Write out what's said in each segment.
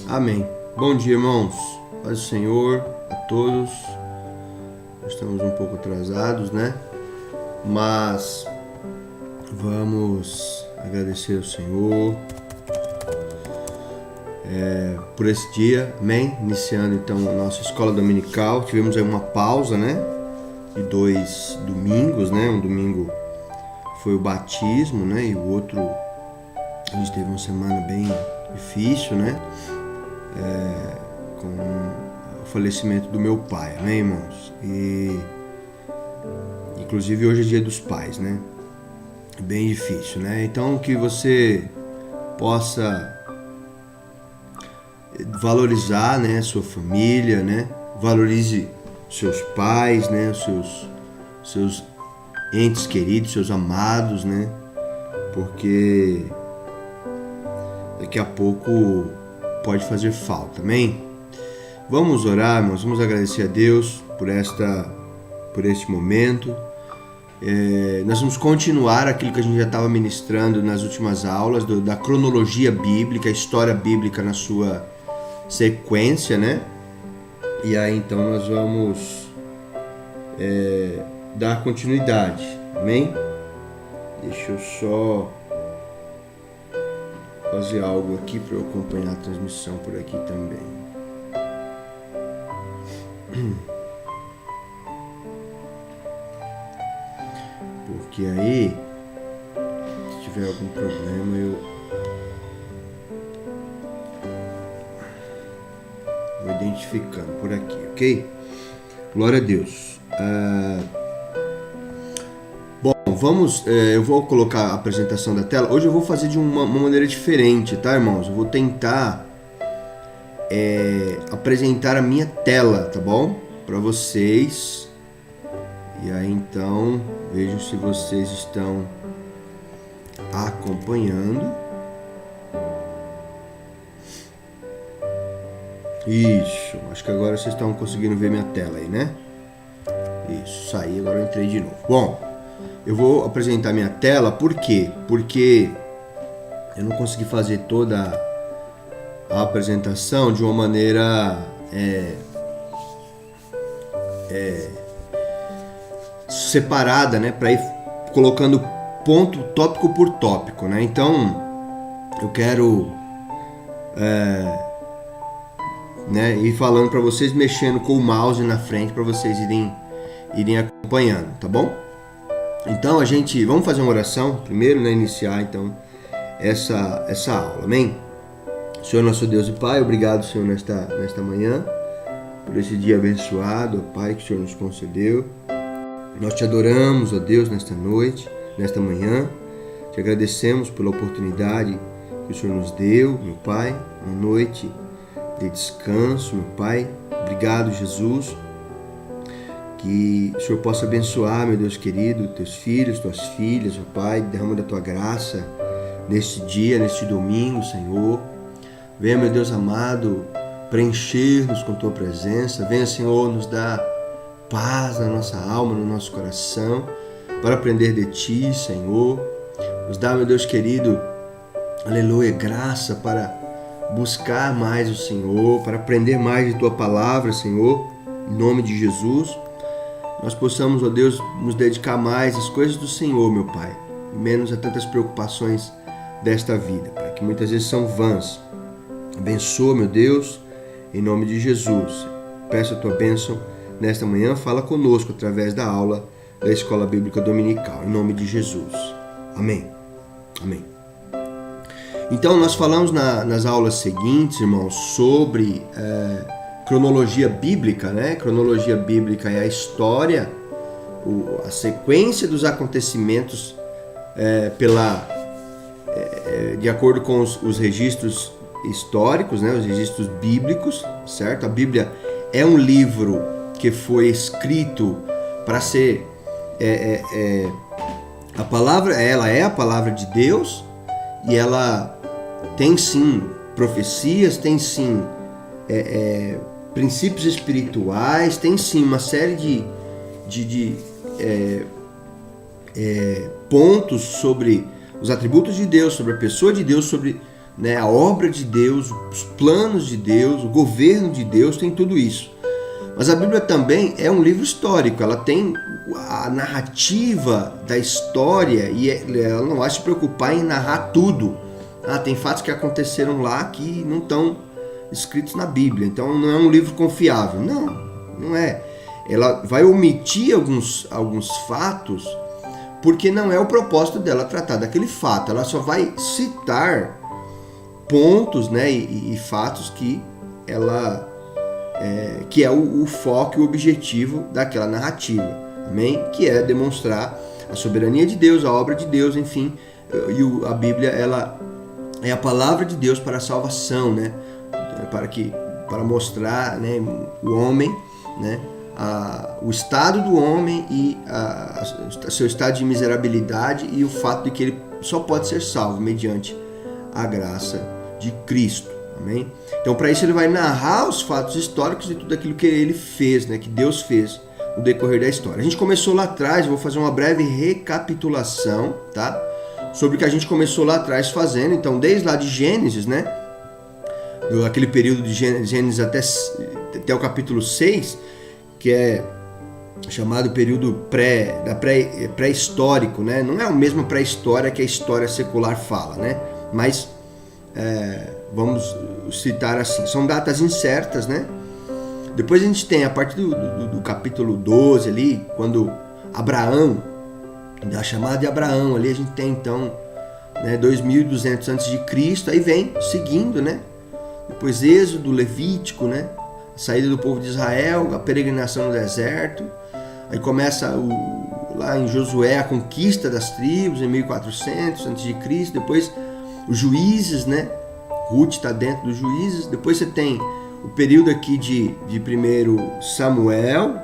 Amém. Bom dia, irmãos. Paz do Senhor a todos. Estamos um pouco atrasados, né? Mas vamos agradecer ao Senhor por esse dia, amém? Iniciando então a nossa escola dominical. Tivemos aí uma pausa, né? De 2 domingos, né? Um domingo foi o batismo, né? E o outro a gente teve uma semana bem difícil, né? Com o falecimento do meu pai, né, irmãos? E inclusive hoje é dia dos pais, né? Bem difícil, né? Então que você possa valorizar, né, a sua família, né? Valorize seus pais, né? Seus entes queridos, seus amados, né? Porque daqui a pouco pode fazer falta, amém? Vamos orar, irmãos, vamos agradecer a Deus por este momento. Nós vamos continuar aquilo que a gente já estava ministrando nas últimas aulas, da cronologia bíblica, a história bíblica na sua sequência, né? E aí então nós vamos dar continuidade, amém? Deixa eu só fazer algo aqui para eu acompanhar a transmissão por aqui também. Porque aí, se tiver algum problema, eu vou identificando por aqui, ok? Glória a Deus. Vamos, eu vou colocar a apresentação da tela. Hoje eu vou fazer de uma maneira diferente, tá, irmãos? Eu vou tentar apresentar a minha tela, tá bom? Para vocês. E aí então, vejam se vocês estão acompanhando. Isso, acho que agora vocês estão conseguindo ver minha tela aí, né? Isso, saí, agora eu entrei de novo. Bom, eu vou apresentar minha tela, por quê? Porque eu não consegui fazer toda a apresentação de uma maneira separada, né? Para ir colocando tópico por tópico, né? Então, eu quero ir falando para vocês, mexendo com o mouse na frente para vocês irem acompanhando, tá bom? Então vamos fazer uma oração primeiro, né? Iniciar então essa aula, amém? Senhor nosso Deus e Pai, obrigado, Senhor, nesta manhã, por esse dia abençoado, ó Pai, que o Senhor nos concedeu. Nós te adoramos, ó Deus, nesta noite, nesta manhã. Te agradecemos pela oportunidade que o Senhor nos deu, meu Pai, uma noite de descanso, meu Pai. Obrigado, Jesus. Que o Senhor possa abençoar, meu Deus querido, teus filhos, tuas filhas, ó Pai. Derrama da tua graça neste dia, neste domingo, Senhor. Venha, meu Deus amado, preencher-nos com tua presença. Venha, Senhor, nos dar paz na nossa alma, no nosso coração, para aprender de Ti, Senhor. Nos dá, meu Deus querido, aleluia, graça para buscar mais o Senhor, para aprender mais de Tua palavra, Senhor, em nome de Jesus. Nós possamos, ó Deus, nos dedicar mais às coisas do Senhor, meu Pai, menos a tantas preocupações desta vida, Pai, que muitas vezes são vãs. Abençoa, meu Deus, em nome de Jesus. Peço a Tua bênção nesta manhã, fala conosco através da aula da Escola Bíblica Dominical, em nome de Jesus. Amém. Amém. Então, nós falamos nas aulas seguintes, irmãos, sobre cronologia bíblica, né? Cronologia bíblica é a história, a sequência dos acontecimentos de acordo com os registros históricos, né? Os registros bíblicos, certo? A Bíblia é um livro que foi escrito para ser a palavra, ela é a palavra de Deus, e ela tem sim profecias, tem sim princípios espirituais, tem sim uma série de pontos sobre os atributos de Deus, sobre a pessoa de Deus, sobre né? A obra de Deus, os planos de Deus, o governo de Deus, tem tudo isso. Mas a Bíblia também é um livro histórico, ela tem a narrativa da história e ela não vai se preocupar em narrar tudo. Tem fatos que aconteceram lá que não estão escritos na Bíblia, então não é um livro confiável. Não é. Ela vai omitir alguns fatos porque não é o propósito dela tratar daquele fato. Ela só vai citar pontos, né, e fatos que ela que é o foco e o objetivo daquela narrativa, amém? Que é demonstrar a soberania de Deus, a obra de Deus, enfim. E a Bíblia, ela é a palavra de Deus para a salvação, né? Para mostrar, né, o homem, né, o estado do homem e seu estado de miserabilidade e o fato de que ele só pode ser salvo mediante a graça de Cristo. Amém? Então, para isso, ele vai narrar os fatos históricos de tudo aquilo que ele fez, né, que Deus fez no decorrer da história. A gente começou lá atrás, vou fazer uma breve recapitulação, tá? Sobre o que a gente começou lá atrás fazendo. Então, desde lá de Gênesis, né? Aquele período de Gênesis até o capítulo 6, que é chamado período pré-histórico, né? Não é a mesma pré-história que a história secular fala, né? Mas vamos citar assim, são datas incertas, né? Depois a gente tem a partir do capítulo 12 ali, quando Abraão, da chamada de Abraão, ali a gente tem então, né, 2200 a.C., aí vem seguindo, né? Depois Êxodo, Levítico, né? A saída do povo de Israel, a peregrinação no deserto, aí começa lá em Josué a conquista das tribos em 1400 a.C., depois os juízes, né? Ruth está dentro dos juízes. Depois você tem o período aqui de 1 Samuel,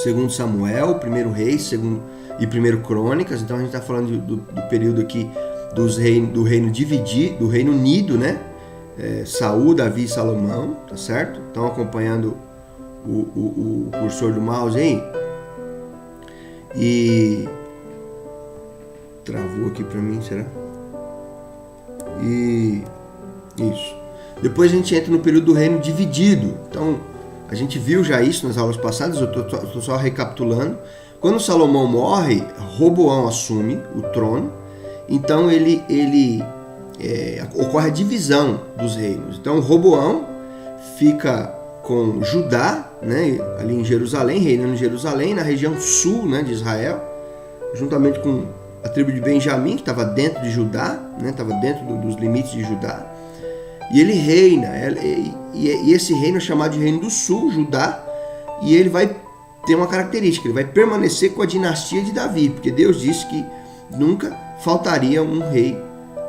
2 Samuel, 1 Reis, 2 e 1 Crônicas. Então a gente está falando do período aqui do reino dividido, do reino unido, né? Saul, Davi e Salomão, tá certo? Estão acompanhando o cursor do mouse aí? E travou aqui para mim, será? E isso. Depois a gente entra no período do reino dividido. Então, a gente viu já isso nas aulas passadas, eu estou só recapitulando. Quando Salomão morre, Roboão assume o trono. Então, ocorre a divisão dos reinos. Então, Roboão fica com Judá, né, ali em Jerusalém, reinando em Jerusalém, na região sul, né, de Israel, juntamente com a tribo de Benjamim, que estava dentro de Judá, né, estava dentro dos limites de Judá. E ele reina, e esse reino é chamado de Reino do Sul, Judá, e ele vai ter uma característica, ele vai permanecer com a dinastia de Davi, porque Deus disse que nunca faltaria um rei,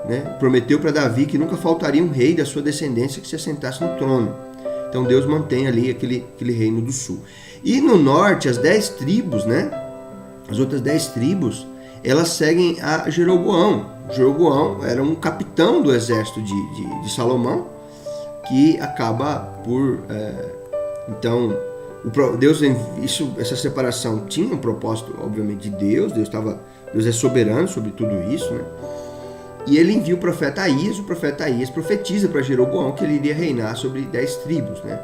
né? Prometeu para Davi que nunca faltaria um rei da sua descendência que se assentasse no trono. Então Deus mantém ali aquele Reino do Sul. E no norte, as 10 tribos, né? As outras 10 tribos, elas seguem a Jeroboão. Jeroboão era um capitão do exército de Salomão, que acaba por... Então, Deus, essa separação tinha um propósito, obviamente, de Deus. Deus é soberano sobre tudo isso, né? E ele envia o profeta Aías profetiza para Jeroboão que ele iria reinar sobre 10 tribos, né?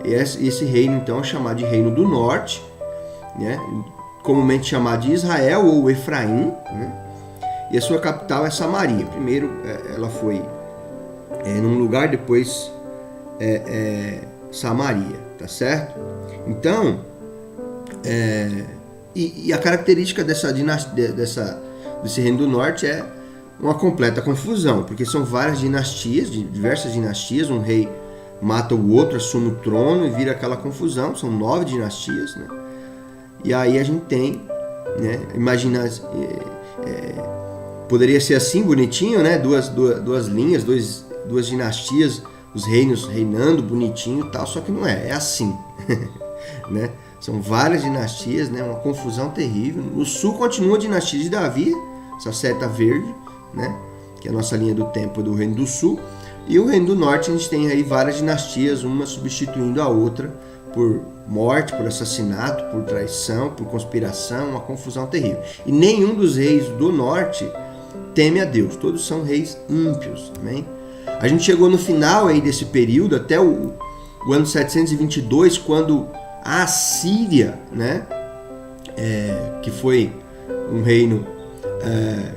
E esse reino, então, é chamado de Reino do Norte, né? Comumente chamado de Israel ou Efraim, né? E a sua capital é Samaria. Primeiro ela foi num lugar, depois Samaria, tá certo? Então, e a característica desse Reino do Norte é uma completa confusão, porque são várias dinastias, diversas dinastias, um rei mata o outro, assume o trono e vira aquela confusão, são 9 dinastias, né? E aí a gente tem, né, imagina, poderia ser assim, bonitinho, né, duas linhas, duas dinastias, os reinos reinando, bonitinho e tal, só que não é assim, né? São várias dinastias, né, uma confusão terrível. No sul continua a dinastia de Davi, essa seta verde, né, que é a nossa linha do tempo do Reino do Sul, e o Reino do Norte a gente tem aí várias dinastias, uma substituindo a outra por morte, por assassinato, por traição, por conspiração, uma confusão terrível. E nenhum dos reis do Norte teme a Deus. Todos são reis ímpios. Amém? A gente chegou no final aí desse período, até o ano 722, quando a Assíria, né, que foi um reino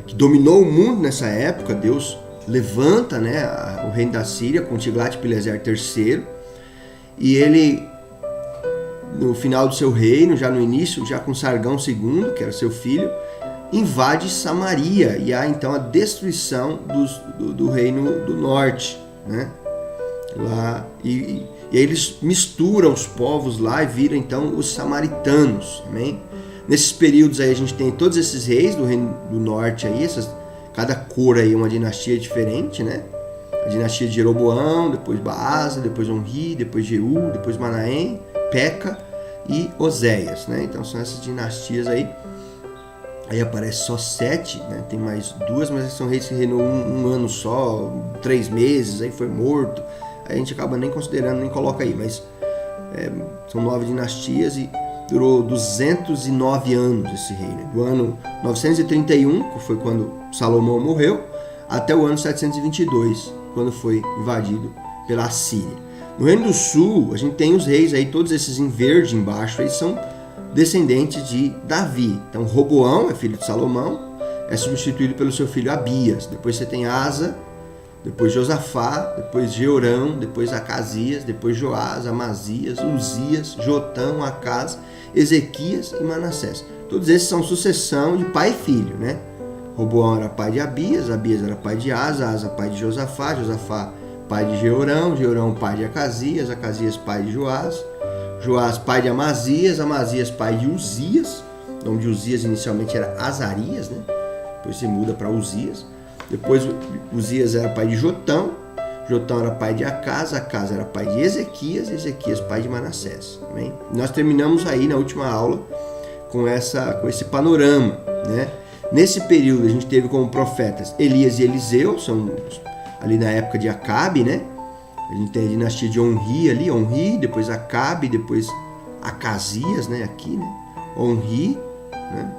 que dominou o mundo nessa época, Deus levanta, né, o reino da Síria com Tiglat-Pileser III, e ele, no final do seu reino, já no início, já com Sargão II, que era seu filho, invade Samaria, e há então a destruição do reino do norte, né? Lá, e aí eles misturam os povos lá e viram então os samaritanos. Amém? Nesses períodos aí a gente tem todos esses reis do reino do norte aí, cada cor aí é uma dinastia diferente, né? A dinastia de Jeroboão, depois Baasa, depois Onri, depois Jeú, depois Manaém, Peca e Oséias, né? Então são essas dinastias aí. Aí aparece só 7, né? Tem mais 2, mas são reis que reinou um ano só, 3 meses, aí foi morto. Aí a gente acaba nem considerando, nem coloca aí, mas são 9 dinastias e durou 209 anos esse reino. Do ano 931, que foi quando Salomão morreu, até o ano 722, quando foi invadido pela Assíria. No Reino do Sul, a gente tem os reis aí, todos esses em verde embaixo, aí são descendentes de Davi. Então Roboão é filho de Salomão, é substituído pelo seu filho Abias. Depois você tem Asa, depois Josafá, depois Jeorão, depois Acasias, depois Joás, Amazias, Uzias, Jotão, Acás, Ezequias e Manassés. Todos esses são sucessão de pai e filho, né? Roboão era pai de Abias, Abias era pai de Asa, Asa pai de Josafá, Josafá pai de Jeorão, Jeorão pai de Acasias, Acasias pai de Joás, Joás pai de Amazias, Amazias pai de Uzias. O nome de Uzias inicialmente era Azarias, né? Depois se muda para Uzias. Depois Uzias era pai de Jotão, Jotão era pai de Acás, Acás era pai de Ezequias, Ezequias pai de Manassés. Amém? Nós terminamos aí na última aula com esse panorama, né? Nesse período a gente teve como profetas Elias e Eliseu, são ali na época de Acabe, né? A gente tem a dinastia de Onri ali, Onri, depois Acabe, depois Acasias, né? Aqui, né? Onri, né?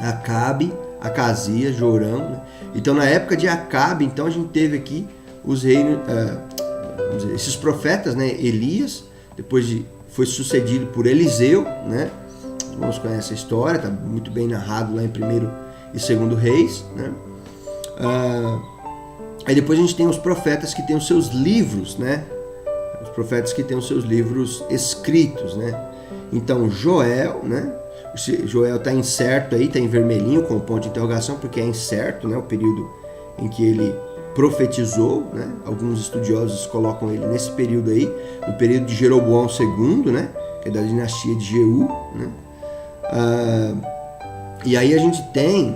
Acabe, Acasias, Jorão, né? Então na época de Acabe, então a gente teve aqui os reinos, esses profetas, né? Elias, depois foi sucedido por Eliseu, né? Os irmãos conhecem a história, está muito bem narrado lá em 1º e 2º Reis, né? Aí depois a gente tem os profetas que têm os seus livros, né? Os profetas que têm os seus livros escritos, né? Então Joel, né? Joel está incerto aí, está em vermelhinho com ponto de interrogação, porque é incerto, né? O período em que ele profetizou, né? Alguns estudiosos colocam ele nesse período aí, no período de Jeroboão II, né? Que é da dinastia de Jeú, né? E aí a gente tem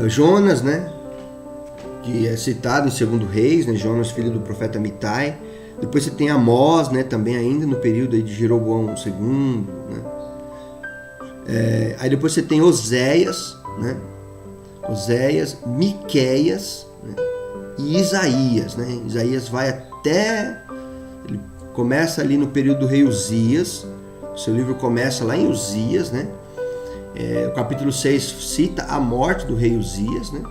Jonas, né? Que é citado em 2º Reis, né? Jonas, filho do profeta Mitai. Depois você tem Amós, né? Também ainda no período aí de Jeroboão II, né? Aí depois você tem Oséias, né? Oséias, Miqueias, né? E Isaías, né? Isaías vai até... Ele começa ali no período do rei Uzias. O seu livro começa lá em Uzias, né? O capítulo 6 cita a morte do rei Uzias, né?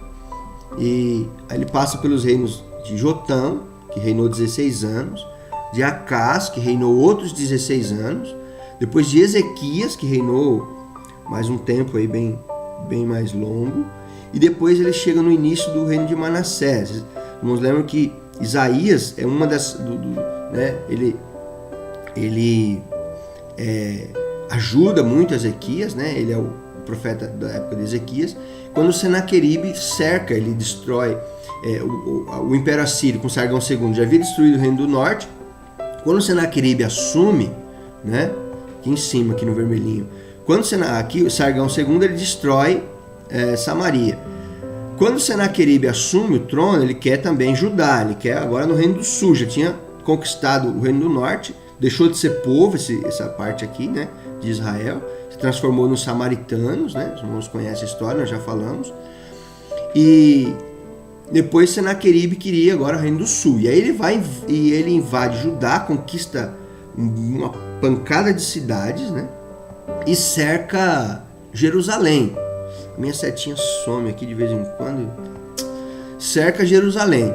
E aí ele passa pelos reinos de Jotão, que reinou 16 anos, de Acás, que reinou outros 16 anos, depois de Ezequias, que reinou mais um tempo aí bem mais longo, e depois ele chega no início do reino de Manassés. Vamos lembrar que Isaías é uma das... né? Ele ajuda muito Ezequias, né? Ele é o profeta da época de Ezequias. Quando Senaqueribe cerca, ele destrói o Império Assírio com Sargão II, já havia destruído o Reino do Norte. Quando Senaqueribe assume, né? Aqui em cima, aqui no vermelhinho, aqui o Sargão II ele destrói Samaria. Quando Senaqueribe assume o trono, ele quer também Judá, ele quer agora no Reino do Sul, já tinha conquistado o Reino do Norte, deixou de ser povo, essa parte aqui, né, de Israel, se transformou nos samaritanos, né, os irmãos conhecem a história, nós já falamos, e depois Senaqueribe queria agora o Reino do Sul, e aí ele invade Judá, conquista uma pancada de cidades, né, e cerca Jerusalém. A minha setinha some aqui de vez em quando. Cerca Jerusalém,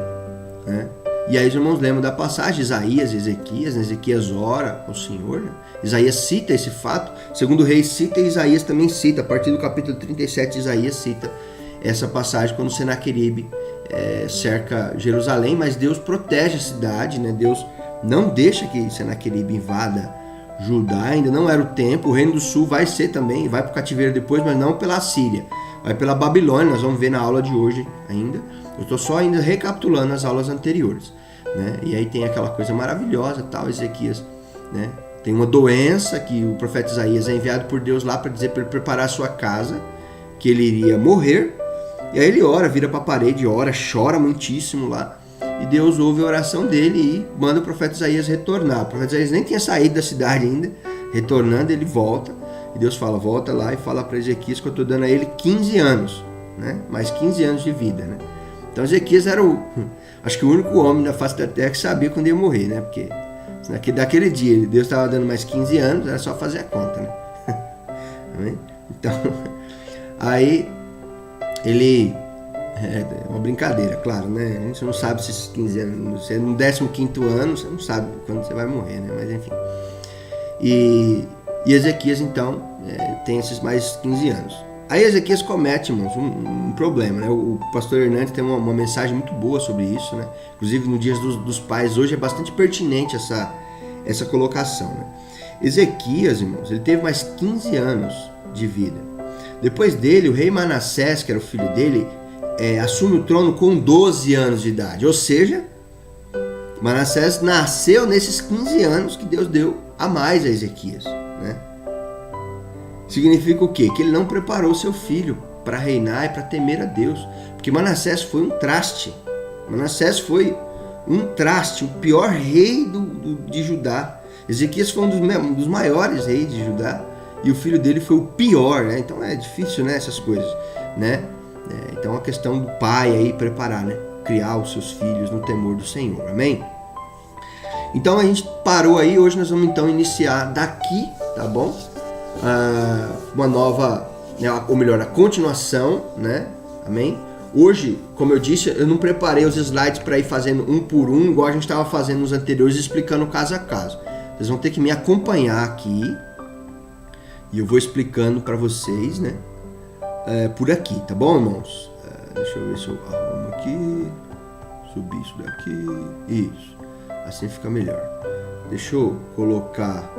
né? E aí os irmãos lembram da passagem, Isaías e Ezequias, né? Ezequias ora ao Senhor, né? Isaías cita esse fato, segundo Reis cita e Isaías também cita, a partir do capítulo 37 Isaías cita essa passagem quando Senaqueribe cerca Jerusalém, mas Deus protege a cidade, né? Deus não deixa que Senaqueribe invada Judá, ainda não era o tempo. O reino do sul vai ser também, vai para o cativeiro depois, mas não pela Síria, vai pela Babilônia, nós vamos ver na aula de hoje ainda. Eu estou só ainda recapitulando as aulas anteriores, né? E aí tem aquela coisa maravilhosa, tal, Ezequias, né? Tem uma doença que o profeta Isaías é enviado por Deus lá para dizer para ele preparar a sua casa, que ele iria morrer. E aí ele ora, vira para a parede, ora, chora muitíssimo lá. E Deus ouve a oração dele e manda o profeta Isaías retornar. O profeta Isaías nem tinha saído da cidade ainda. Retornando, ele volta. E Deus fala, volta lá e fala para Ezequias que eu estou dando a ele 15 anos, né? Mais 15 anos de vida, né? Então Ezequias era acho que o único homem da face da terra que sabia quando ia morrer, né? Porque daquele dia Deus estava dando mais 15 anos, era só fazer a conta, né? Então, aí ele... É uma brincadeira, claro, né? A gente não sabe se esses 15 anos... Você no 15º ano, você não sabe quando você vai morrer, né? Mas enfim. E Ezequias, então, tem esses mais 15 anos. Aí Ezequias comete, irmãos, um problema, né? O pastor Hernandes tem uma mensagem muito boa sobre isso, né? Inclusive no Dia dos Pais, hoje é bastante pertinente essa colocação, né? Ezequias, irmãos, ele teve mais 15 anos de vida. Depois dele, o rei Manassés, que era o filho dele, assume o trono com 12 anos de idade. Ou seja, Manassés nasceu nesses 15 anos que Deus deu a mais a Ezequias, né? Significa o quê? Que ele não preparou seu filho para reinar e para temer a Deus. Porque Manassés foi um traste. Manassés foi um traste, o pior rei de Judá. Ezequias foi um dos maiores reis de Judá. E o filho dele foi o pior, né? Então é difícil, né? Essas coisas, né? Então a questão do pai aí preparar, né? Criar os seus filhos no temor do Senhor. Amém? Então a gente parou aí. Hoje nós vamos então iniciar daqui, tá bom? Uma nova, né, ou melhor, a continuação, né? Amém? Hoje, como eu disse, eu não preparei os slides para ir fazendo um por um, igual a gente estava fazendo nos anteriores, explicando caso a caso. Vocês vão ter que me acompanhar aqui e eu vou explicando para vocês, né? Por aqui, tá bom, irmãos? Deixa eu ver se eu arrumo aqui, subir isso daqui, isso, assim fica melhor. Deixa eu colocar...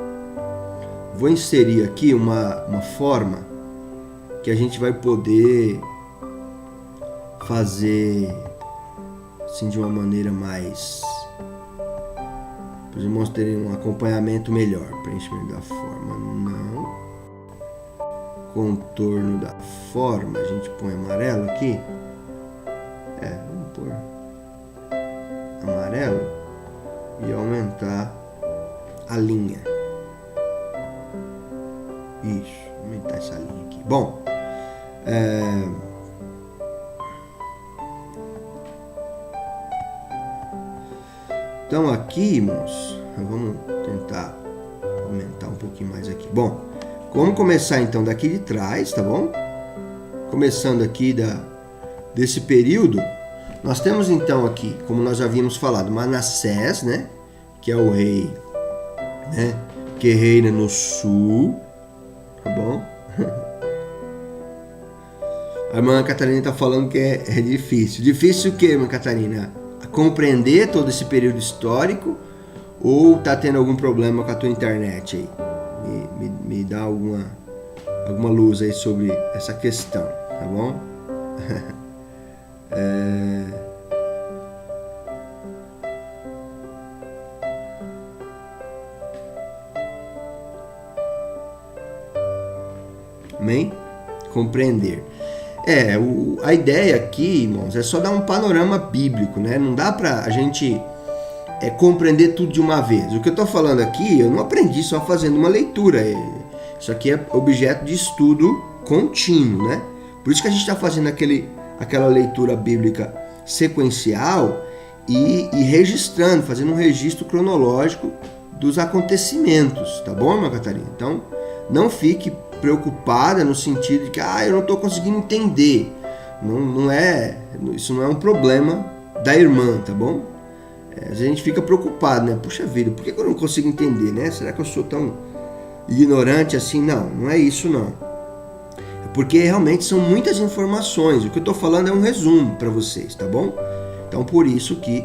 Vou inserir aqui uma forma que a gente vai poder fazer assim de uma maneira mais... para os irmãos terem um acompanhamento melhor. Preenchimento da forma, não. Contorno da forma, a gente põe amarelo aqui. Vamos pôr amarelo e aumentar a linha. Isso, aumentar essa linha aqui. Bom, então aqui, irmãos, vamos tentar aumentar um pouquinho mais aqui. Bom, vamos começar então daqui de trás, tá bom? Começando aqui desse período, nós temos então aqui, como nós já havíamos falado, Manassés, né? Que é o rei, né? Que reina no sul. Tá bom? A irmã Catarina está falando que é difícil. Difícil o que, irmã Catarina? Compreender todo esse período histórico ou tá tendo algum problema com a tua internet aí? Me dá alguma luz aí sobre essa questão, tá bom? Amém? Compreender. A ideia aqui, irmãos, é só dar um panorama bíblico, né? Não dá pra a gente compreender tudo de uma vez. O que eu tô falando aqui, eu não aprendi só fazendo uma leitura. Isso aqui é objeto de estudo contínuo, né? Por isso que a gente está fazendo aquela leitura bíblica sequencial e registrando, fazendo um registro cronológico dos acontecimentos, tá bom, irmã Catarina? Então, não fique preocupada no sentido de que eu não estou conseguindo entender. Isso não é um problema da irmã, tá bom? Às vezes a gente fica preocupado, né? Puxa vida, por que eu não consigo entender, né? Será que eu sou tão ignorante assim? Não é isso não. É porque realmente são muitas informações. O que eu estou falando é um resumo para vocês, tá bom? Então por isso que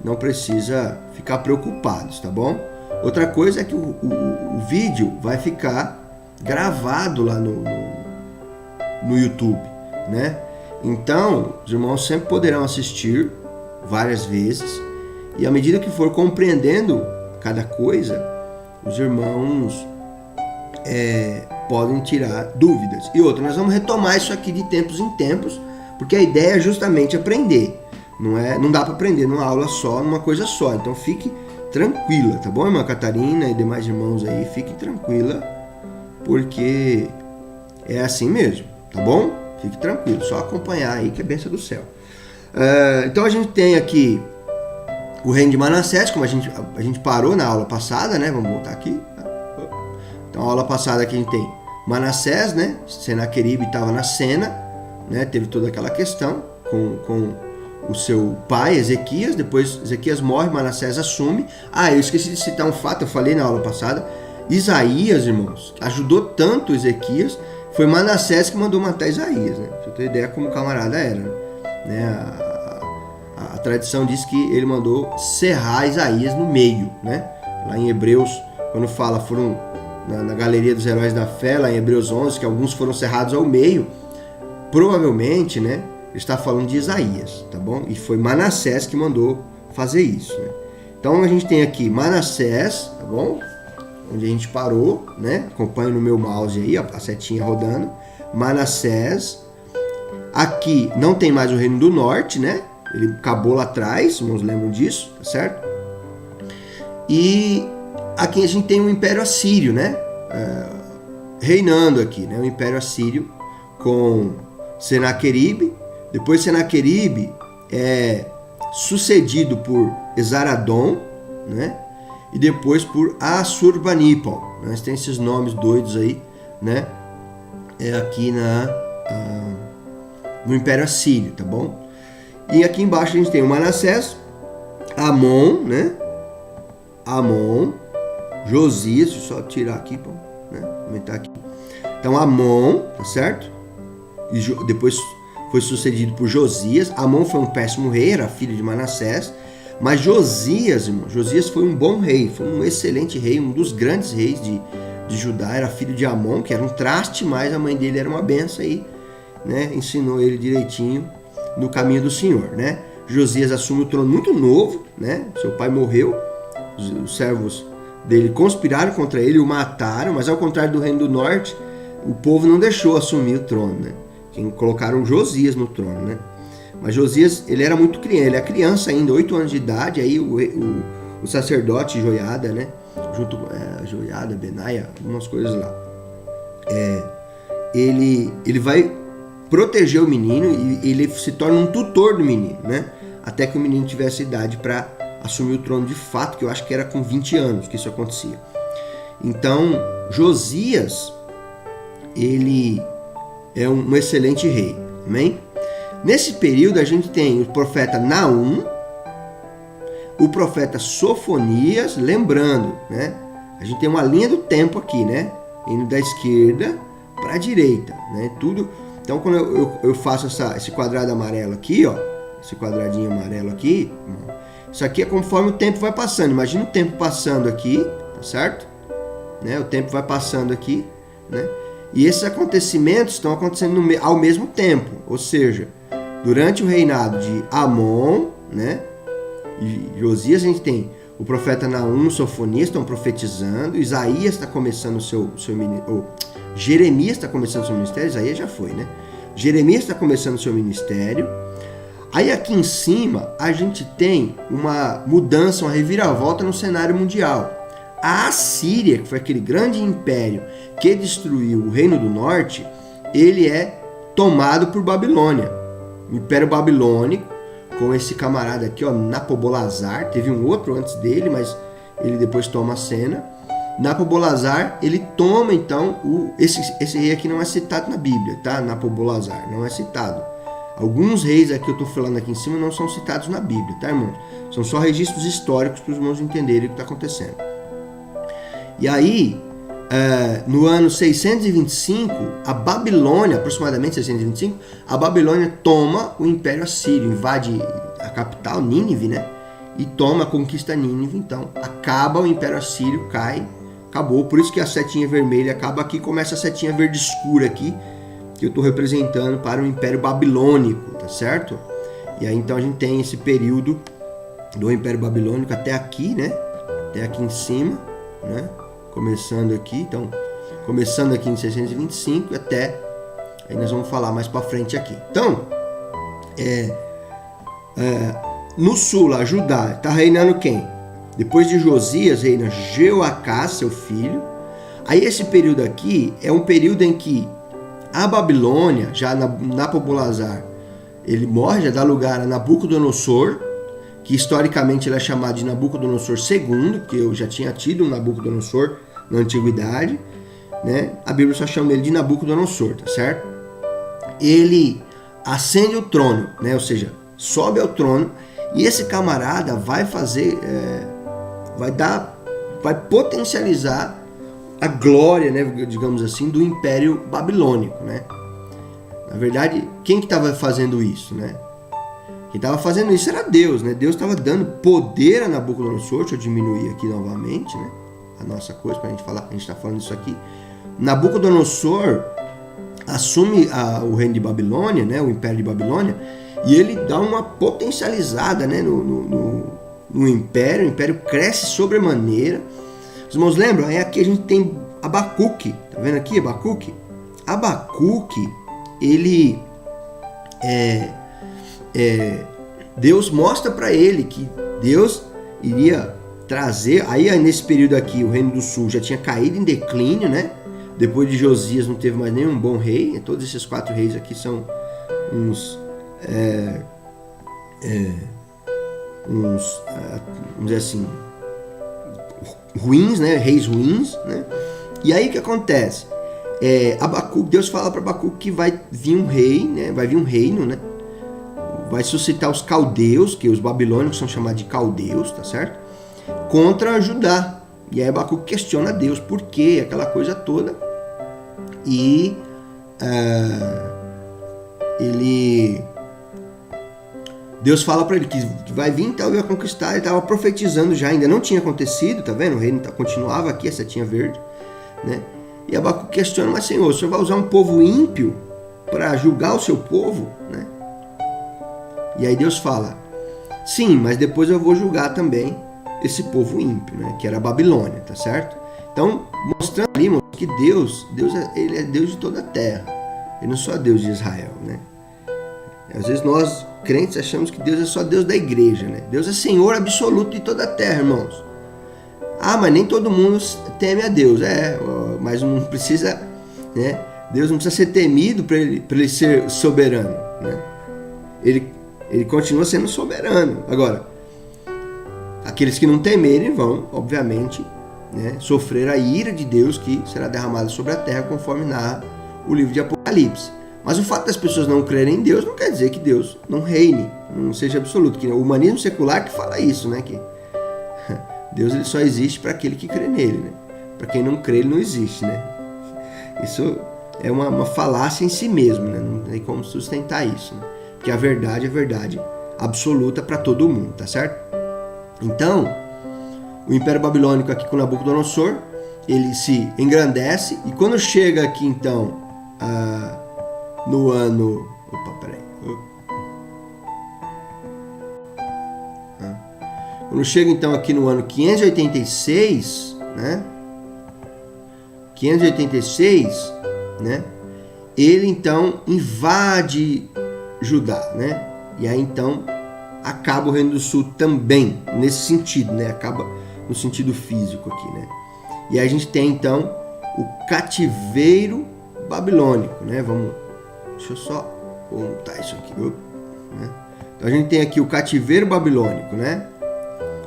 não precisa ficar preocupados, tá bom? Outra coisa é que o vídeo vai ficar gravado lá no YouTube, né? Então, os irmãos sempre poderão assistir várias vezes e à medida que for compreendendo cada coisa, os irmãos podem tirar dúvidas. E outra, nós vamos retomar isso aqui de tempos em tempos, porque a ideia é justamente aprender. Não dá para aprender numa aula só, numa coisa só. Então fique tranquila, tá bom, irmã Catarina e demais irmãos aí? Fique tranquila, porque é assim mesmo, tá bom? Fique tranquilo, só acompanhar aí que é bênção do céu. Então a gente tem aqui o reino de Manassés, como a gente parou na aula passada, né? Vamos voltar aqui. Então a aula passada aqui a gente tem Manassés, né? Senaqueribe estava na cena, né? Teve toda aquela questão com o seu pai, Ezequias. Depois Ezequias morre, Manassés assume. Eu esqueci de citar um fato, eu falei na aula passada. Isaías, irmãos, ajudou tanto Ezequias, foi Manassés que mandou matar Isaías, né? Pra você ter ideia como o camarada era, né? A tradição diz que ele mandou serrar Isaías no meio, né? Lá em Hebreus, quando fala, foram na galeria dos heróis da fé, lá em Hebreus 11, que alguns foram serrados ao meio, provavelmente, né? Ele está falando de Isaías, tá bom? E foi Manassés que mandou fazer isso, né? Então a gente tem aqui Manassés, tá bom? Onde a gente parou, né? Acompanhe no meu mouse aí, a setinha rodando. Manassés. Aqui não tem mais o Reino do Norte, né? Ele acabou lá atrás, irmãos lembram disso, tá certo? E aqui a gente tem o Império Assírio, né? Reinando aqui, né? O Império Assírio com Senaqueribe. Depois Senaqueribe é sucedido por Esaradom, né? E depois por Assurbanipal. Nós temos esses nomes doidos aí, né? Aqui no Império Assírio, tá bom? E aqui embaixo a gente tem o Manassés, Amon, né? Amon, Josias, deixa eu só tirar aqui, né? Aumentar aqui. Então Amon, tá certo? E depois foi sucedido por Josias. Amon foi um péssimo rei, era filho de Manassés. Mas Josias, irmão, Josias foi um bom rei, foi um excelente rei, um dos grandes reis de Judá. Era filho de Amon, que era um traste, mas a mãe dele era uma benção aí, né? Ensinou ele direitinho no caminho do Senhor, né? Josias assume o trono muito novo, né? Seu pai morreu, os servos dele conspiraram contra ele, o mataram, mas ao contrário do Reino do Norte, o povo não deixou assumir o trono, né? Colocaram Josias no trono, né? Mas Josias, ele era muito criança, ele é criança ainda, 8 anos de idade, aí o sacerdote Joiada, né? Junto com Joiada, Benaia, algumas coisas lá. Ele vai proteger o menino e ele se torna um tutor do menino, né? Até que o menino tivesse idade para assumir o trono de fato, que eu acho que era com 20 anos que isso acontecia. Então, Josias, ele é um excelente rei, amém? Nesse período a gente tem o profeta Naum, o profeta Sofonias, lembrando, né? A gente tem uma linha do tempo aqui, né? Indo da esquerda para a direita, né? Tudo. Então quando eu faço esse quadrado amarelo aqui, ó, esse quadradinho amarelo aqui, isso aqui é conforme o tempo vai passando. Imagina o tempo passando aqui, tá certo? Né? O tempo vai passando aqui, né? E esses acontecimentos estão acontecendo ao mesmo tempo, ou seja, durante o reinado de Amon, né, e Josias, a gente tem o profeta Naum, Sofonias estão profetizando, Isaías está começando o seu ministério, Jeremias está começando o seu ministério, Isaías já foi, né? Jeremias está começando o seu ministério. Aí aqui em cima a gente tem uma mudança, uma reviravolta no cenário mundial. A Assíria, que foi aquele grande império que destruiu o Reino do Norte, ele é tomado por Babilônia. O Império Babilônico, com esse camarada aqui, ó, Nabopolassar, teve um outro antes dele, mas ele depois toma a cena. Nabopolassar, ele toma então esse rei aqui não é citado na Bíblia, tá? Nabopolassar não é citado. Alguns reis aqui que eu estou falando aqui em cima não são citados na Bíblia, tá, irmãos? São só registros históricos para os irmãos entenderem o que está acontecendo. E aí, no ano 625, a Babilônia, aproximadamente 625, a Babilônia toma o Império Assírio, invade a capital, Nínive, né? E toma, conquista Nínive, então acaba o Império Assírio, cai, acabou. Por isso que a setinha vermelha acaba aqui, começa a setinha verde escura aqui, que eu estou representando para o Império Babilônico, tá certo? E aí então a gente tem esse período do Império Babilônico até aqui, né? Até aqui em cima, né? Começando aqui, então, começando aqui em 625 até, aí nós vamos falar mais para frente aqui. Então, no sul, lá, Judá, está reinando quem? Depois de Josias, reina Jeoacás, seu filho. Aí esse período aqui é um período em que a Babilônia, já Nabopolassar, ele morre, já dá lugar a Nabucodonosor, que historicamente ele é chamado de Nabucodonosor II, porque eu já tinha tido um Nabucodonosor na antiguidade, né? A Bíblia só chama ele de Nabucodonosor, tá certo? Ele ascende o trono, né? Ou seja, sobe ao trono, e esse camarada vai fazer, vai potencializar a glória, né, digamos assim, do Império Babilônico, né? Na verdade, quem que estava fazendo isso, né? Quem estava fazendo isso era Deus, né? Deus estava dando poder a Nabucodonosor. Deixa eu diminuir aqui novamente, né? A nossa coisa, para a gente falar, a gente está falando isso aqui. Nabucodonosor assume o reino de Babilônia, né? O Império de Babilônia, e ele dá uma potencializada, né? no Império. O Império cresce sobremaneira. Os irmãos lembram? Aí aqui a gente tem Abacuque. Tá vendo aqui Abacuque? Abacuque, ele Deus mostra para ele que Deus iria trazer, aí nesse período aqui o Reino do Sul já tinha caído em declínio, né? Depois de Josias não teve mais nenhum bom rei. Todos esses 4 reis aqui são uns vamos dizer assim, ruins, né? Reis ruins, né? E aí o que acontece? Abacuque, Deus fala para Abacuque que vai vir um rei, né? Vai vir um reino, né? Vai suscitar os caldeus, que os babilônicos são chamados de caldeus, tá certo? Contra Judá. E aí Abacuque questiona Deus, por quê? Aquela coisa toda. E Deus fala para ele que vai vir, então ele vai conquistar. Ele estava profetizando já, ainda não tinha acontecido, tá vendo? O reino continuava aqui, a setinha verde, né? E Abacuque questiona, mas Senhor, o Senhor vai usar um povo ímpio para julgar o seu povo, né? E aí Deus fala, sim, mas depois eu vou julgar também esse povo ímpio, né? Que era a Babilônia, tá certo? Então, mostrando ali que Deus ele é Deus de toda a terra. Ele não é só Deus de Israel, né? Às vezes nós, crentes, achamos que Deus é só Deus da igreja, né? Deus é Senhor absoluto de toda a terra, irmãos. Ah, mas nem todo mundo teme a Deus. Mas não precisa, né? Deus não precisa ser temido para ele ser soberano, né? Ele continua sendo soberano. Agora, aqueles que não temerem vão, obviamente, né, sofrer a ira de Deus que será derramada sobre a terra, conforme narra o livro de Apocalipse. Mas o fato das pessoas não crerem em Deus não quer dizer que Deus não reine, não seja absoluto. Que o humanismo secular que fala isso, né? Que Deus ele só existe para aquele que crê nele, né? Para quem não crê, ele não existe, né? Isso é uma falácia em si mesmo, né? Não tem como sustentar isso, né? Porque a verdade é verdade absoluta para todo mundo, tá certo? Então, o Império Babilônico aqui com Nabucodonosor, ele se engrandece, e quando chega aqui então no ano... Quando chega então aqui no ano 586, né? 586, né? Ele então invade Judá, né? E aí então acaba o Reino do Sul também, nesse sentido, né? Acaba no sentido físico aqui, né? E aí a gente tem então o cativeiro babilônico, né? Deixa eu só montar isso aqui, né? Então a gente tem aqui o cativeiro babilônico, né?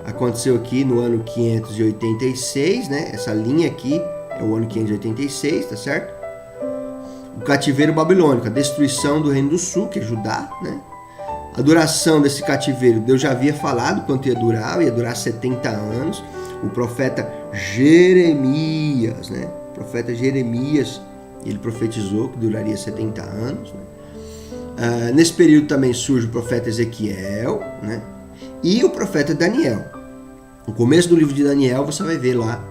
aconteceu aqui no ano 586, né? Essa linha aqui é o ano 586, tá certo? O cativeiro babilônico, a destruição do reino do sul, que é Judá, né? A duração desse cativeiro, Deus já havia falado quanto ia durar 70 anos. O profeta Jeremias, né? O profeta Jeremias, ele profetizou que duraria 70 anos, né? Nesse período também surge o profeta Ezequiel, né? E o profeta Daniel. No começo do livro de Daniel você vai ver lá,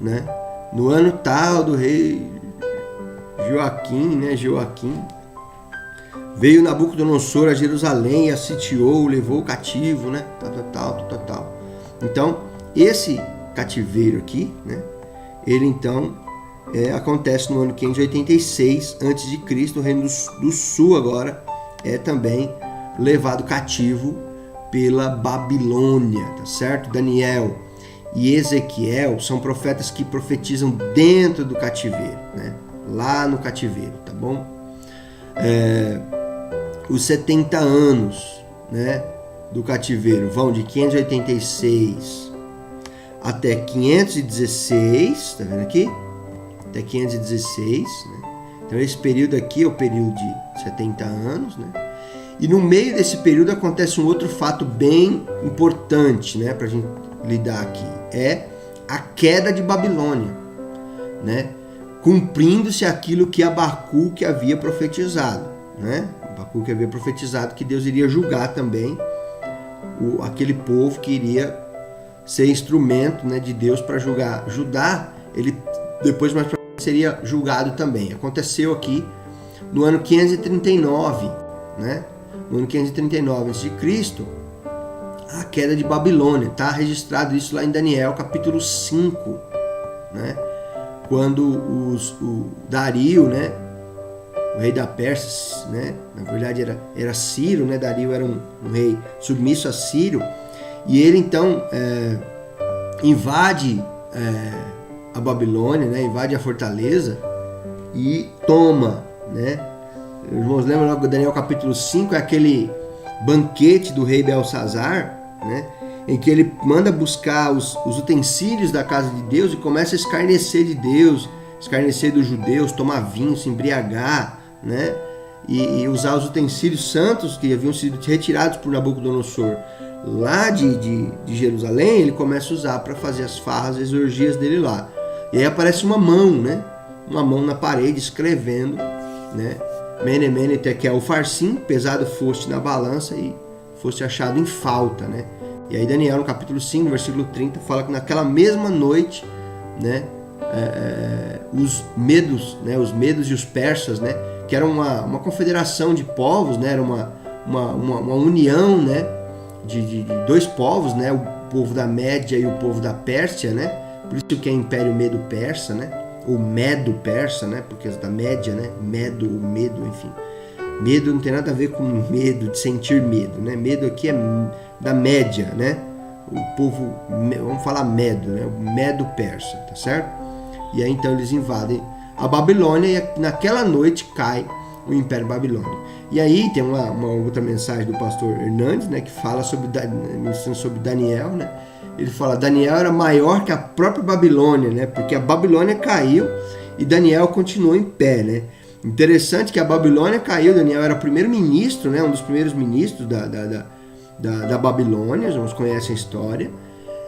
né? No ano tal do rei Joaquim, né? Veio Nabucodonosor a Jerusalém e a sitiou, levou o cativo, né? Tal. Então, esse cativeiro aqui, né? Ele então acontece no ano 586 a.C. O reino do sul agora é também levado cativo pela Babilônia, tá certo? Daniel e Ezequiel são profetas que profetizam dentro do cativeiro, né? Lá no cativeiro, tá bom? Os 70 anos, né, do cativeiro vão de 586 até 516, tá vendo aqui? Até 516, né? Então esse período aqui é o período de 70 anos, né? E no meio desse período acontece um outro fato bem importante, né, pra gente lidar aqui, é a queda de Babilônia, né? Cumprindo-se aquilo que Abacuque havia profetizado, né? Abacuque havia profetizado que Deus iria julgar também aquele povo que iria ser instrumento, né, de Deus para julgar. Judá, ele depois mais pra frente seria julgado também. Aconteceu aqui no ano 539, né? No ano 539 a.C., a queda de Babilônia. Está registrado isso lá em Daniel, capítulo 5, né? Quando o Dario, né, o rei da Pérsia, né, na verdade era Ciro, né? Dario era um rei submisso a Ciro, e ele então invade a Babilônia, né, invade a fortaleza e toma, né? Irmãos, lembram logo Daniel capítulo 5, é aquele banquete do rei Belsazar, né, em que ele manda buscar os utensílios da casa de Deus e começa a escarnecer de Deus, escarnecer dos judeus, tomar vinho, se embriagar, né, e usar os utensílios santos que haviam sido retirados por Nabucodonosor lá de Jerusalém. Ele começa a usar para fazer as farras, as orgias dele lá. E aí aparece uma mão, né, uma mão na parede escrevendo, né, Mene, Mene, Tekel, Farsim, pesado foste na balança e foste achado em falta, né? E aí Daniel, no capítulo 5, no versículo 30, fala que naquela mesma noite, né, os medos e os persas, né, que era uma confederação de povos, né, era uma união, né, de dois povos, né, o povo da Média e o povo da Pérsia, né? Por isso que é Império Medo-Persa, né? Ou Medo-Persa, né? Porque é da Média, né? Medo, enfim. Medo não tem nada a ver com medo, de sentir medo, né? Medo aqui é da Média, né? O povo, vamos falar Medo, né? O Medo-Persa, tá certo? E aí então eles invadem a Babilônia e naquela noite cai o Império Babilônico. E aí tem uma outra mensagem do pastor Hernandes, né? Que fala sobre Daniel, né? Ele fala, Daniel era maior que a própria Babilônia, né? Porque a Babilônia caiu e Daniel continuou em pé, né? Interessante que a Babilônia caiu, Daniel era primeiro-ministro, né? Um dos primeiros ministros da Babilônia, vamos conhecer a história.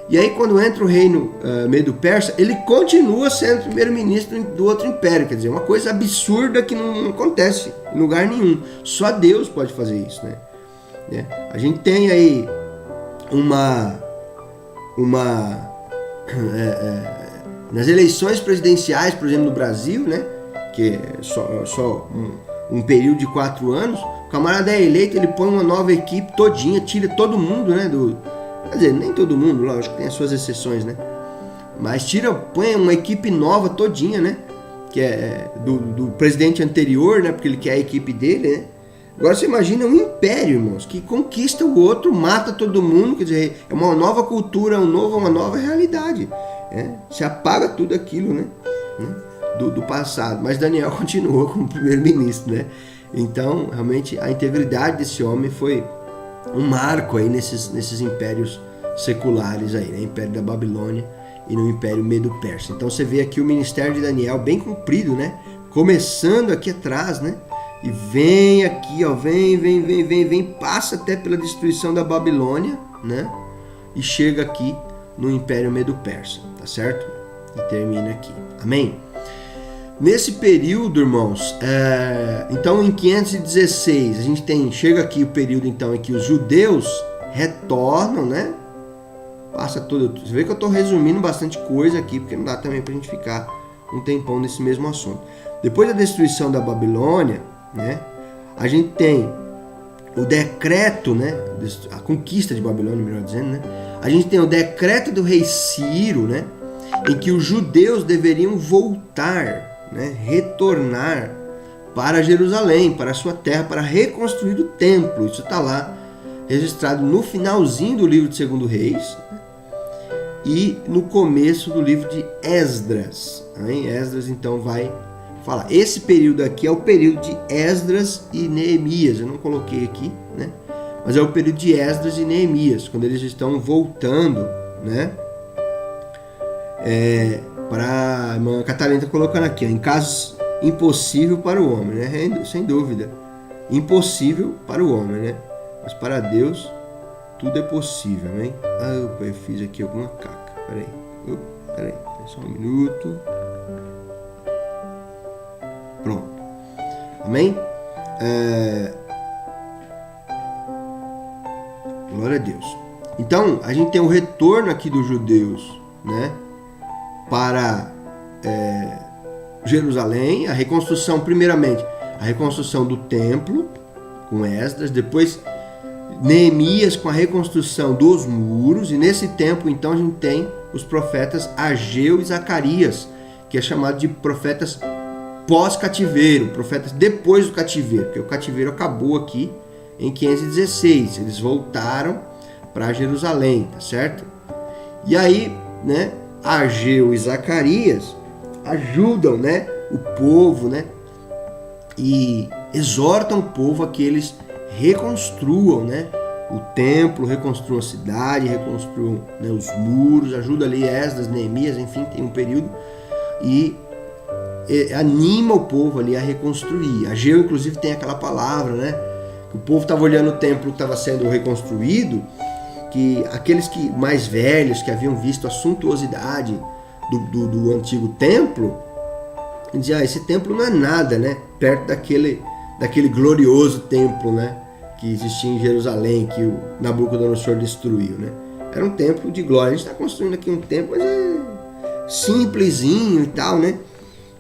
E aí quando entra o reino Medo-Persa, ele continua sendo primeiro-ministro do outro império. Quer dizer, uma coisa absurda que não acontece em lugar nenhum. Só Deus pode fazer isso, né? A gente tem aí nas eleições presidenciais, por exemplo, no Brasil, né, que é só um período de 4 anos, o camarada é eleito, ele põe uma nova equipe todinha, tira todo mundo, né, quer dizer, nem todo mundo, lógico, tem as suas exceções, né, mas põe uma equipe nova todinha, né, que é do presidente anterior, né, porque ele quer a equipe dele, né. Agora você imagina um império, irmãos, que conquista o outro, mata todo mundo, quer dizer, é uma nova cultura, uma nova realidade. Se apaga tudo aquilo, né, do passado. Mas Daniel continuou como primeiro-ministro, né? Então, realmente, a integridade desse homem foi um marco aí nesses impérios seculares aí, né? Império da Babilônia e no Império Medo-Persa. Então você vê aqui o ministério de Daniel bem cumprido, né? Começando aqui atrás, né? E vem aqui, ó, vem, passa até pela destruição da Babilônia, né? E chega aqui no Império Medo-Persa, tá certo? E termina aqui. Amém? Nesse período, irmãos, então em 516, a gente chega aqui o período então em que os judeus retornam, né? Passa todo. Você vê que eu estou resumindo bastante coisa aqui, porque não dá também para a gente ficar um tempão nesse mesmo assunto. Depois da destruição da Babilônia, né? A gente tem o decreto, né? A conquista de Babilônia, melhor dizendo, né? A gente tem o decreto do rei Ciro, né? Em que os judeus deveriam voltar, né? Retornar para Jerusalém, para a sua terra, para reconstruir o templo. Isso está lá registrado no finalzinho do livro de 2 Reis, né? E no começo do livro de Esdras. Hein? Esdras então vai falar. Esse período aqui é o período de Esdras e Neemias. Eu não coloquei aqui, né? Mas é o período de Esdras e Neemias, quando eles estão voltando, né? Para a irmã Catarina está colocando aqui, ó, em casos impossível para o homem, né? Sem dúvida, impossível para o homem, né? Mas para Deus tudo é possível, hein? Ah, eu fiz aqui alguma caca. Peraí, só um minuto. Pronto. Amém? Glória a Deus. Então, a gente tem um retorno aqui dos judeus, né? Para Jerusalém, a reconstrução, primeiramente, a reconstrução do templo com Esdras, depois Neemias com a reconstrução dos muros, e nesse tempo então a gente tem os profetas Ageu e Zacarias, que é chamado de profetas pós-cativeiro, profetas depois do cativeiro, porque o cativeiro acabou aqui em 516, eles voltaram para Jerusalém, tá certo? E aí, né, Ageu e Zacarias ajudam, né, o povo, né, e exortam o povo a que eles reconstruam, né, o templo, reconstruam a cidade, reconstruam, né, os muros, ajuda ali Esdras, Neemias, enfim, tem um período, e anima o povo ali a reconstruir. Ageu, inclusive, tem aquela palavra, né, que o povo estava olhando o templo que estava sendo reconstruído, que aqueles que mais velhos, que haviam visto a suntuosidade do antigo templo, diziam, esse templo não é nada, né, perto daquele glorioso templo, né, que existia em Jerusalém, que o Nabucodonosor destruiu, né? Era um templo de glória. A gente está construindo aqui um templo, mas é simplesinho e tal, né?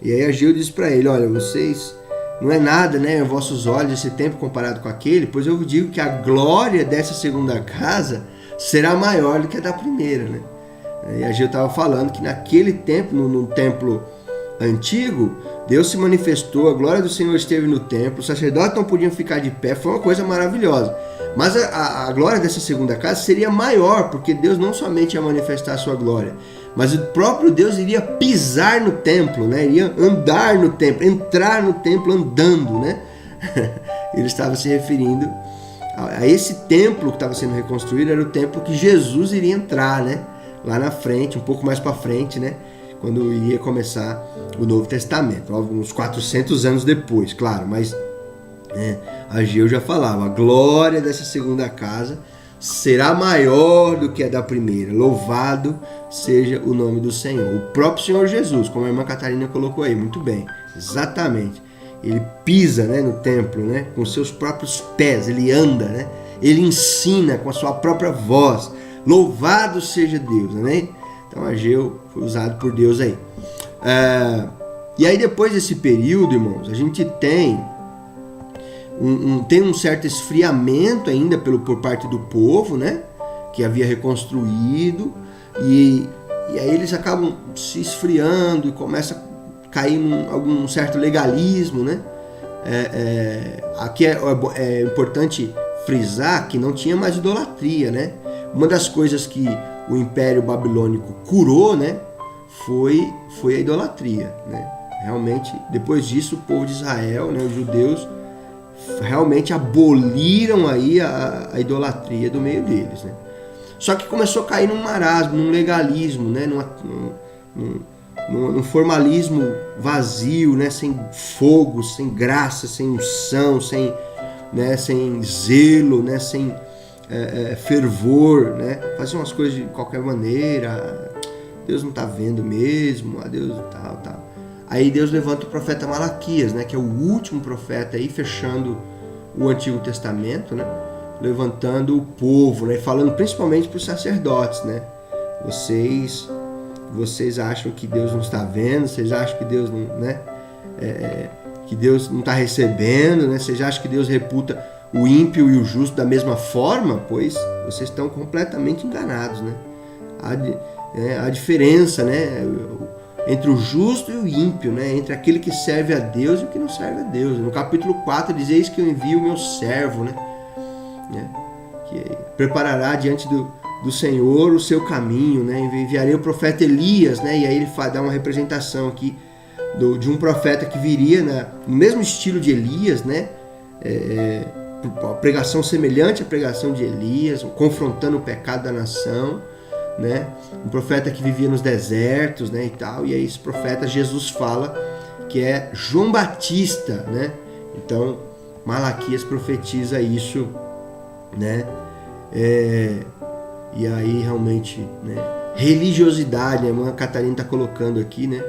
E aí Ageu diz para ele, olha, vocês não é nada, né, em vossos olhos esse templo comparado com aquele, pois eu vos digo que a glória dessa segunda casa será maior do que a da primeira, né? E Ageu estava falando que naquele tempo, no templo antigo, Deus se manifestou, a glória do Senhor esteve no templo, os sacerdotes não podiam ficar de pé, foi uma coisa maravilhosa. Mas a glória dessa segunda casa seria maior, porque Deus não somente ia manifestar a sua glória, mas o próprio Deus iria pisar no templo, né? Iria andar no templo, entrar no templo andando, né? Ele estava se referindo a esse templo que estava sendo reconstruído, era o templo que Jesus iria entrar, né? Lá na frente, um pouco mais para frente, né? Quando iria começar o Novo Testamento, uns 400 anos depois, claro, mas Ageu já falava, a glória dessa segunda casa será maior do que a da primeira, louvado seja o nome do Senhor. O próprio Senhor Jesus, como a irmã Catarina colocou aí, muito bem, exatamente, ele pisa, né, no templo, né, com seus próprios pés, ele anda, né, ele ensina com a sua própria voz, louvado seja Deus, né? Então Ageu foi usado por Deus aí. E aí depois desse período, irmãos, a gente tem um certo esfriamento ainda por parte do povo, né? Que havia reconstruído. E aí eles acabam se esfriando e começa a cair algum certo legalismo, né? Aqui é importante frisar que não tinha mais idolatria, né? Uma das coisas que o Império Babilônico curou, né, foi a idolatria, né? Realmente, depois disso, o povo de Israel, né, os judeus, realmente aboliram aí a idolatria do meio deles, né? Só que começou a cair num marasmo, num legalismo, né? Num formalismo vazio, né? Sem fogo, sem graça, sem unção, sem zelo, né? Sem fervor, né? Fazer umas coisas de qualquer maneira. Deus não está vendo mesmo, Deus tal. Aí Deus levanta o profeta Malaquias, né? Que é o último profeta aí, fechando o Antigo Testamento, né? Levantando o povo, né? Falando principalmente para os sacerdotes, né? Vocês acham que Deus não está vendo? Vocês acham que Deus não, né? Que Deus não está recebendo, né? Vocês acham que Deus reputa o ímpio e o justo da mesma forma? Pois vocês estão completamente enganados, né? A diferença, né? Entre o justo e o ímpio, né? Entre aquele que serve a Deus e o que não serve a Deus. No capítulo 4 diz: eis que eu envio o meu servo, né? Que preparará diante do Senhor o seu caminho, né? Enviarei o profeta Elias, né? E aí ele dá uma representação aqui de um profeta que viria, né? No mesmo estilo de Elias, né? Pregação semelhante à pregação de Elias, confrontando o pecado da nação, né? Um profeta que vivia nos desertos, né? E tal. E aí esse profeta Jesus fala que é João Batista, né? Então Malaquias profetiza isso, né? E aí realmente, né? Religiosidade, a irmã Catarina está colocando aqui, né?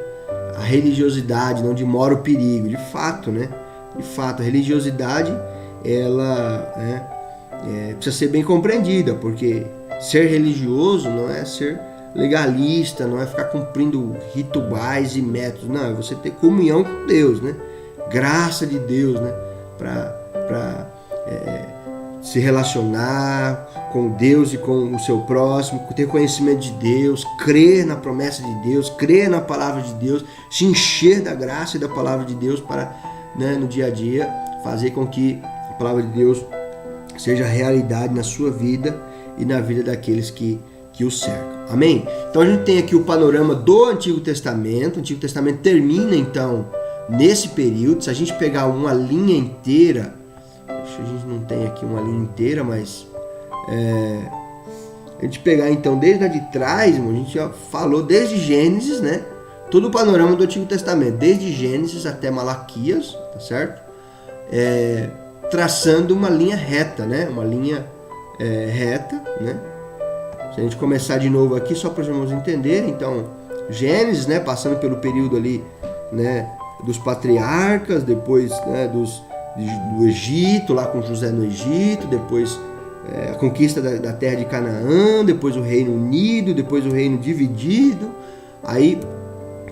A religiosidade, onde mora o perigo, de fato, né? De fato, a religiosidade, ela precisa ser bem compreendida, porque ser religioso não é ser legalista, não é ficar cumprindo rituais e métodos, não, é você ter comunhão com Deus, né? Graça de Deus, né? Para se relacionar com Deus e com o seu próximo, ter conhecimento de Deus, crer na promessa de Deus, crer na palavra de Deus, se encher da graça e da palavra de Deus para, né, no dia a dia, fazer com que a palavra de Deus seja realidade na sua vida e na vida daqueles que o cercam. Amém? Então a gente tem aqui o panorama do Antigo Testamento. O Antigo Testamento termina então nesse período. Se a gente pegar uma linha inteira, a gente não tem aqui uma linha inteira, mas a gente pegar então desde a de trás, a gente já falou desde Gênesis, né? Todo o panorama do Antigo Testamento, desde Gênesis até Malaquias, tá certo? Traçando uma linha reta, né? Uma linha reta, né? Se a gente começar de novo aqui, só para os irmãos entenderem, então, Gênesis, né? Passando pelo período ali, né? Dos patriarcas, depois, né? Do Egito, lá com José no Egito, depois a conquista da terra de Canaã, depois o Reino Unido, depois o Reino Dividido, aí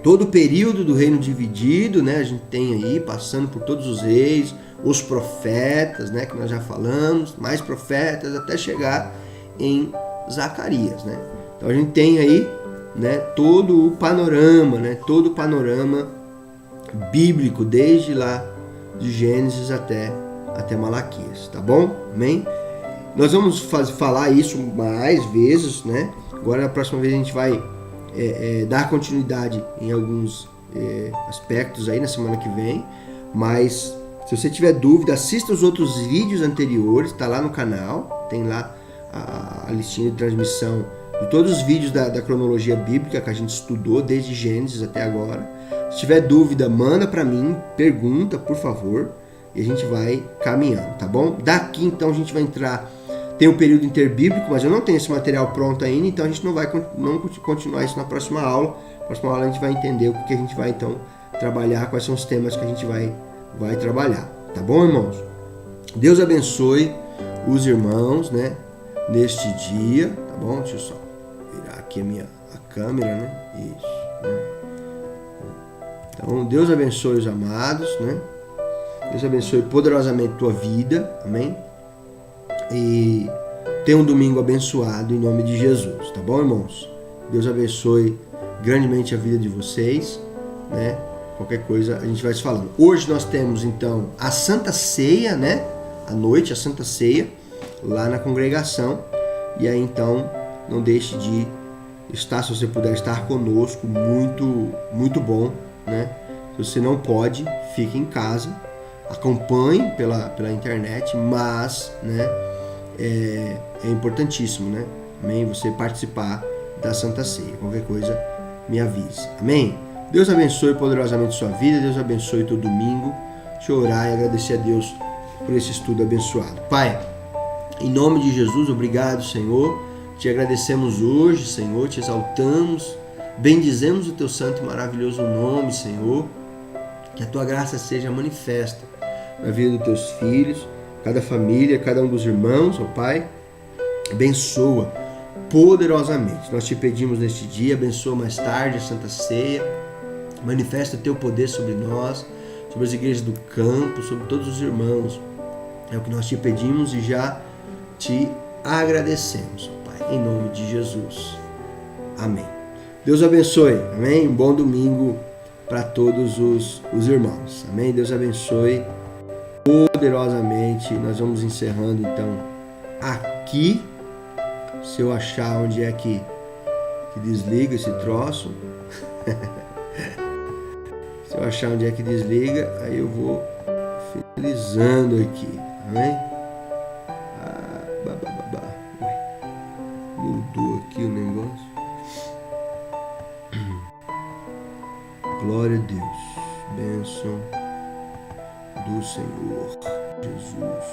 todo o período do Reino Dividido, né, a gente tem aí, passando por todos os reis, os profetas, né, que nós já falamos, mais profetas, até chegar em Zacarias, né. Então a gente tem aí, né, todo o panorama, né, todo o panorama bíblico, desde lá de Gênesis até Malaquias, tá bom? Amém? Nós vamos falar isso mais vezes, né? Agora, na próxima vez, a gente vai dar continuidade em alguns aspectos aí na semana que vem. Mas, se você tiver dúvida, assista os outros vídeos anteriores, tá lá no canal. Tem lá a listinha de transmissão de todos os vídeos da cronologia bíblica que a gente estudou, desde Gênesis até agora. Se tiver dúvida, manda para mim, pergunta, por favor, e a gente vai caminhando, tá bom? Daqui, então, a gente vai entrar... Tem o período interbíblico, mas eu não tenho esse material pronto ainda, então a gente não vai continuar isso na próxima aula. Na próxima aula a gente vai entender o que a gente vai, então, trabalhar, quais são os temas que a gente vai trabalhar, tá bom, irmãos? Deus abençoe os irmãos, né, neste dia, tá bom? Deixa eu só virar aqui a câmera, né? Isso, né? Então, Deus abençoe os amados, né? Deus abençoe poderosamente tua vida, amém? E tenha um domingo abençoado em nome de Jesus, tá bom, irmãos? Deus abençoe grandemente a vida de vocês, né? Qualquer coisa a gente vai se falando. Hoje nós temos então a Santa Ceia, né? À noite, a Santa Ceia, lá na congregação. E aí então, não deixe de estar, se você puder estar conosco, muito, muito bom, né? Se você não pode, fique em casa, acompanhe pela internet, mas, né? É importantíssimo, né? amém? Você participar da Santa Ceia. Qualquer coisa, me avise, amém? Deus abençoe poderosamente sua vida, Deus abençoe teu domingo. Deixa eu orar e agradecer a Deus por esse estudo abençoado. Pai, em nome de Jesus, obrigado, Senhor. Te agradecemos hoje, Senhor, te exaltamos, bendizemos o teu santo e maravilhoso nome, Senhor. Que a tua graça seja manifesta na vida dos teus filhos, cada família, cada um dos irmãos, ó Pai. Abençoa poderosamente. Nós te pedimos neste dia, abençoa mais tarde a Santa Ceia, manifesta o teu poder sobre nós, sobre as igrejas do campo, sobre todos os irmãos. É o que nós te pedimos e já te agradecemos, Pai, em nome de Jesus. Amém. Deus abençoe, amém? Um bom domingo para todos os irmãos, amém? Deus abençoe poderosamente. Nós vamos encerrando então aqui. Se eu achar onde é que desliga esse troço, se eu achar onde é que desliga, aí eu vou finalizando aqui, amém? Mudou aqui o negócio. Glória a Deus, bênção do Senhor Jesus.